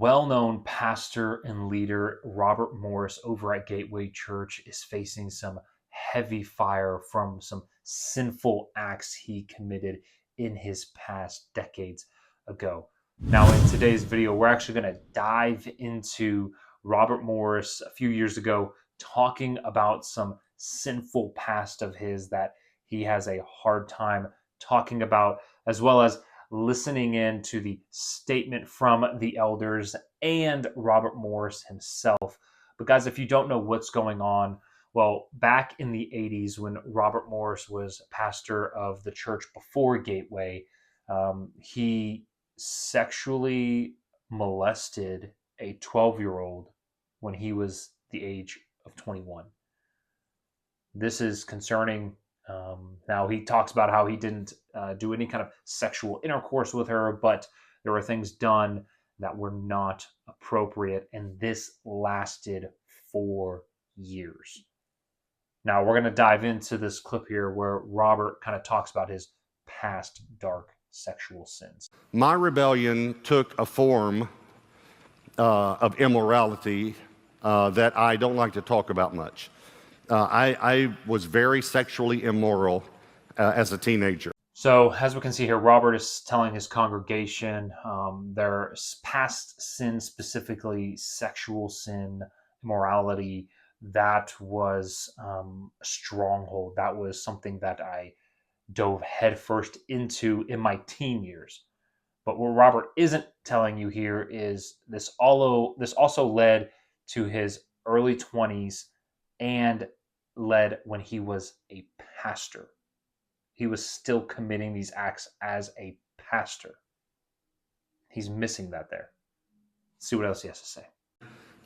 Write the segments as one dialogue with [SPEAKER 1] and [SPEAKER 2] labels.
[SPEAKER 1] Well-known pastor and leader Robert Morris over at Gateway Church is facing some heavy fire from some sinful acts he committed in his past decades ago. Now, in today's video, we're actually going to dive into Robert Morris a few years ago, talking about some sinful past of his that he has a hard time talking about, as well as listening in to the statement from the elders and Robert Morris himself. But guys, if you don't know what's going on, well, back in the 80s when Robert Morris was pastor of the church before Gateway, he sexually molested a 12-year-old when he was the age of 21. This is concerning. Now, he talks about how he didn't do any kind of sexual intercourse with her, but there were things done that were not appropriate, and this lasted 4 years. Now, we're going to dive into this clip here where Robert kind of talks about his past dark sexual sins.
[SPEAKER 2] My rebellion took a form of immorality that I don't like to talk about much. I was very sexually immoral as a teenager.
[SPEAKER 1] So, as we can see here, Robert is telling his congregation their past sin, specifically sexual sin, immorality, that was a stronghold. That was something that I dove headfirst into in my teen years. But what Robert isn't telling you here is this also led to his early 20s and led when he was a pastor. He was still committing these acts as a pastor. He's missing that there. Let's see what else he has to say.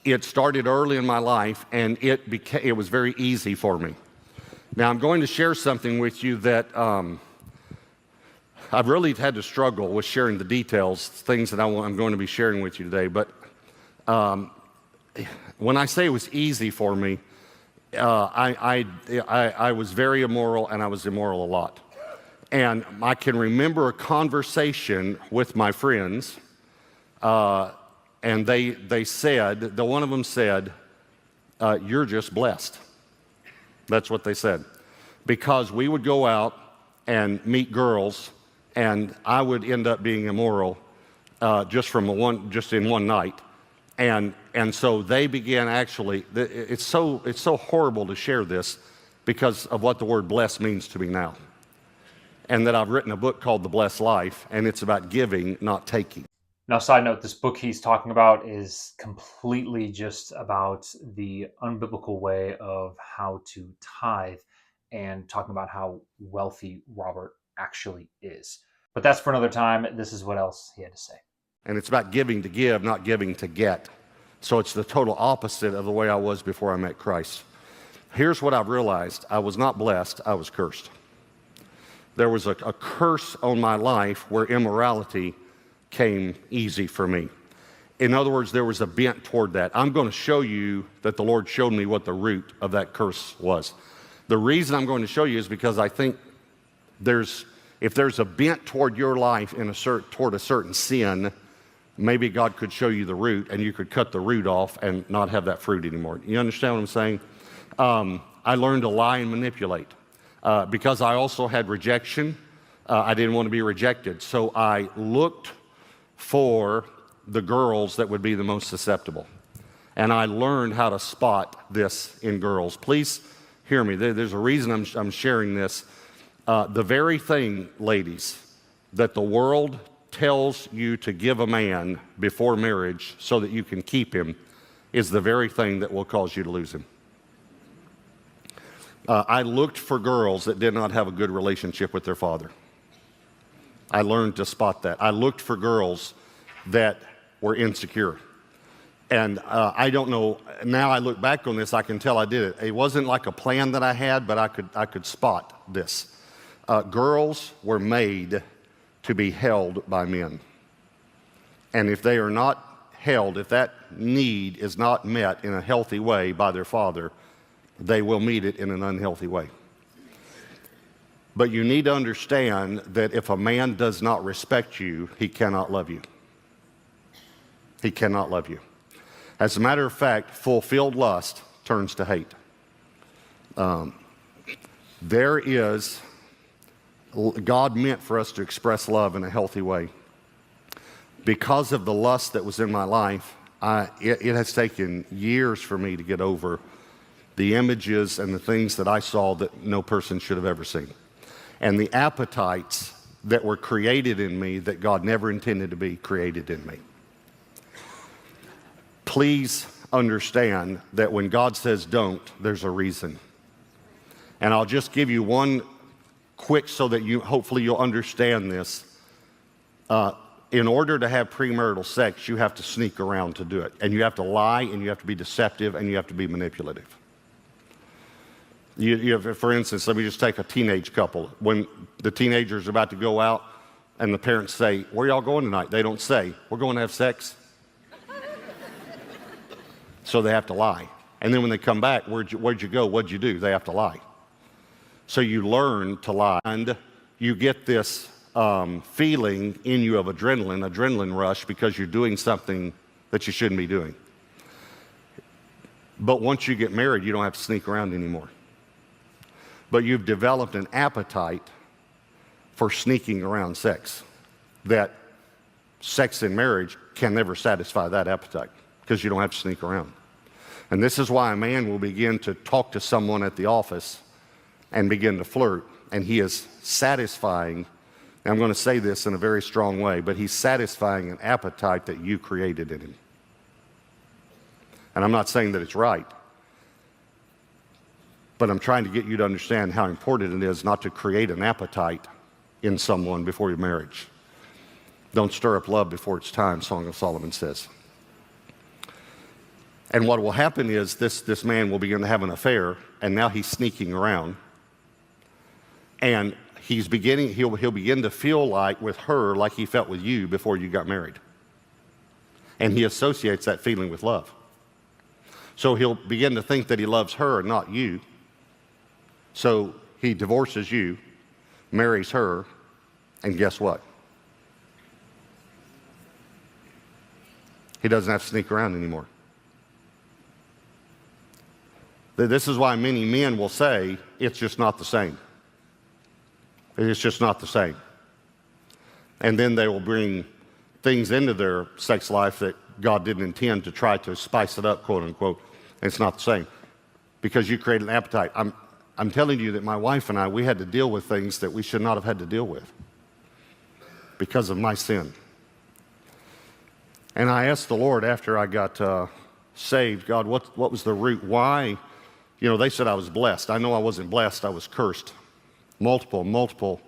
[SPEAKER 2] It started early in my life, and it was very easy for me. Now, I'm going to share something with you that I've really had to struggle with sharing the details, things that I'm going to be sharing with you today. But when I say it was easy for me, I was very immoral, and I was immoral a lot. And I can remember a conversation with my friends, and they said, one of them said, "You're just blessed." That's what they said. Because we would go out and meet girls, and I would end up being immoral just in one night. And so they began actually, it's so horrible to share this because of what the word blessed means to me now. And that I've written a book called The Blessed Life, and it's about giving, not taking.
[SPEAKER 1] Now, side note, this book he's talking about is completely just about the unbiblical way of how to tithe and talking about how wealthy Robert actually is. But that's for another time. This is what else he had to say.
[SPEAKER 2] And it's about giving to give, not giving to get. So it's the total opposite of the way I was before I met Christ. Here's what I've realized. I was not blessed, I was cursed. There was a curse on my life where immorality came easy for me. In other words, there was a bent toward that. I'm going to show you that the Lord showed me what the root of that curse was. The reason I'm going to show you is because I think if there's a bent toward your life toward a certain sin, maybe God could show you the root, and you could cut the root off and not have that fruit anymore. You understand what I'm saying? I learned to lie and manipulate because I also had rejection. I didn't want to be rejected, so I looked for the girls that would be the most susceptible. And I learned how to spot this in girls. Please hear me. There's a reason I'm sharing this. The very thing, ladies, that the world tells you to give a man before marriage so that you can keep him is the very thing that will cause you to lose him. I looked for girls that did not have a good relationship with their father. I learned to spot that. I looked for girls that were insecure. And I don't know, now I look back on this, I can tell I did it. It wasn't like a plan that I had, but I could spot this. Girls were made to be held by men. And if they are not held, if that need is not met in a healthy way by their father, they will meet it in an unhealthy way. But you need to understand that if a man does not respect you, he cannot love you. He cannot love you. As a matter of fact, fulfilled lust turns to hate. God meant for us to express love in a healthy way. Because of the lust that was in my life, it has taken years for me to get over the images and the things that I saw that no person should have ever seen. And the appetites that were created in me that God never intended to be created in me. Please understand that when God says don't, there's a reason. And I'll just give you one quick so that hopefully you'll understand this. In order to have premarital sex, you have to sneak around to do it. And you have to lie, and you have to be deceptive, and you have to be manipulative. For instance, let me just take a teenage couple. When the teenager's about to go out and the parents say, "Where y'all going tonight?" They don't say, "We're going to have sex." So they have to lie. And then when they come back, where'd you go? What'd you do? They have to lie. So you learn to lie. And you get this feeling in you of adrenaline rush because you're doing something that you shouldn't be doing. But once you get married, you don't have to sneak around anymore. But you've developed an appetite for sneaking around sex. That sex in marriage can never satisfy that appetite because you don't have to sneak around. And this is why a man will begin to talk to someone at the office and begin to flirt, and he is satisfying, and I'm going to say this in a very strong way, but he's satisfying an appetite that you created in him. And I'm not saying that it's right, but I'm trying to get you to understand how important it is not to create an appetite in someone before your marriage. Don't stir up love before it's time, Song of Solomon says. And what will happen is this man will begin to have an affair, and now he's sneaking around. And he'll begin to feel like with her like he felt with you before you got married. And he associates that feeling with love. So he'll begin to think that he loves her and not you. So he divorces you, marries her, and guess what? He doesn't have to sneak around anymore. This is why many men will say, it's just not the same. It's just not the same. And then they will bring things into their sex life that God didn't intend to try to spice it up, quote unquote. And it's not the same. Because you create an appetite. I'm telling you that my wife and I, we had to deal with things that we should not have had to deal with because of my sin. And I asked the Lord after I got saved, God, what was the root? Why? You know, they said I was blessed. I know I wasn't blessed. I was cursed. Multiple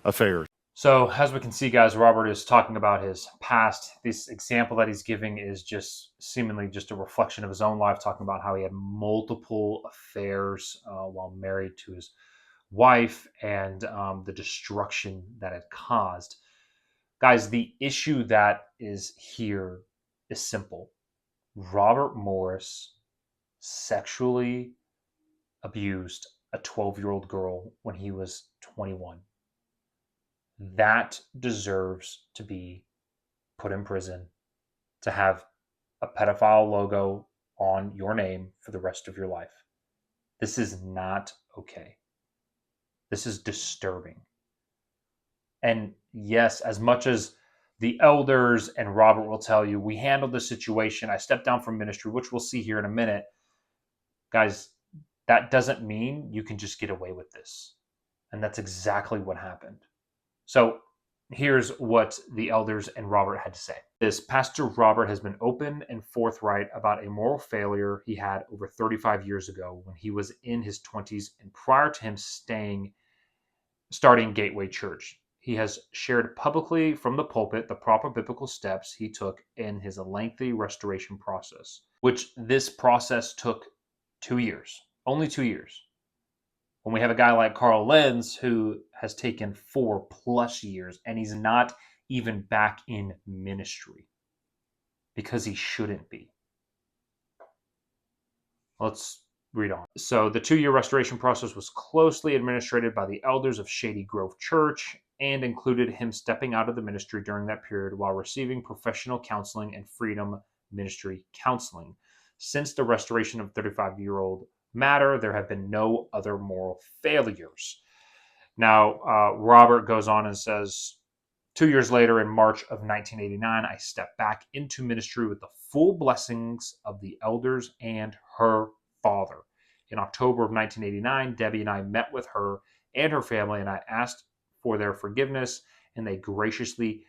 [SPEAKER 2] affairs.
[SPEAKER 1] So as we can see, guys, Robert is talking about his past. This example that he's giving is just seemingly just a reflection of his own life, talking about how he had multiple affairs while married to his wife and the destruction that it caused. Guys, the issue that is here is simple. Robert Morris sexually abused a 12-year-old girl when he was 21. That deserves to be put in prison, to have a pedophile logo on your name for the rest of your life. This is not okay. This is disturbing. And yes, as much as the elders and Robert will tell you, we handled the situation, I stepped down from ministry, which we'll see here in a minute. Guys, that doesn't mean you can just get away with this. And that's exactly what happened. So here's what the elders and Robert had to say. Pastor Robert has been open and forthright about a moral failure he had over 35 years ago when he was in his 20s and prior to him starting Gateway Church. He has shared publicly from the pulpit the proper biblical steps he took in his lengthy restoration process, which this process took 2 years, only 2 years. When we have a guy like Carl Lenz who has taken 4+ years and he's not even back in ministry because he shouldn't be. Let's read on. So the 2-year restoration process was closely administered by the elders of Shady Grove Church and included him stepping out of the ministry during that period while receiving professional counseling and freedom ministry counseling. Since the restoration of 35-year-old matter, there have been no other moral failures. Now, Robert goes on and says, 2 years later, in March of 1989, I stepped back into ministry with the full blessings of the elders and her father. In October of 1989, Debbie and I met with her and her family, and I asked for their forgiveness, and they graciously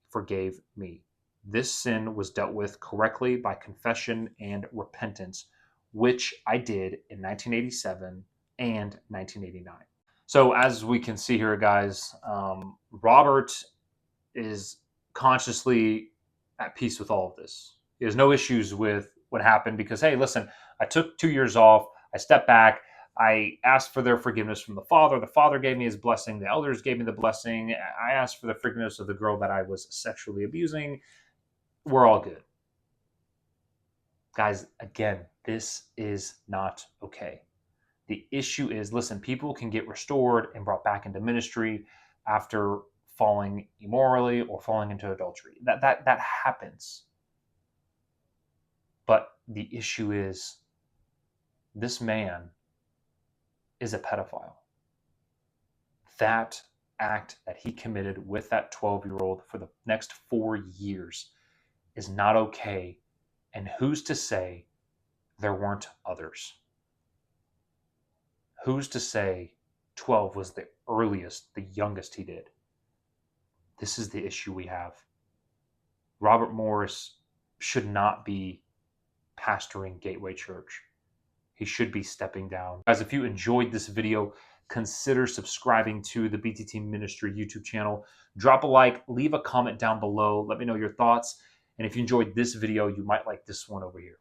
[SPEAKER 1] forgave me. This sin was dealt with correctly by confession and repentance, which I did in 1987 and 1989. So, as we can see here, guys, Robert is consciously at peace with all of this. He has no issues with what happened because, hey, listen, I took 2 years off. I stepped back. I asked for their forgiveness from the father. The father gave me his blessing. The elders gave me the blessing. I asked for the forgiveness of the girl that I was sexually abusing. We're all good. Guys, again, this is not okay. The issue is, listen, people can get restored and brought back into ministry after falling immorally or falling into adultery. That happens. But the issue is, this man is a pedophile. That act that he committed with that 12-year-old for the next 4 years is not okay. And who's to say there weren't others? Who's to say 12 was the earliest, the youngest he did? This is the issue we have. Robert Morris should not be pastoring Gateway Church. He should be stepping down. Guys, if you enjoyed this video, consider subscribing to the BTteam Ministry YouTube channel. Drop a like, leave a comment down below. Let me know your thoughts. And if you enjoyed this video, you might like this one over here.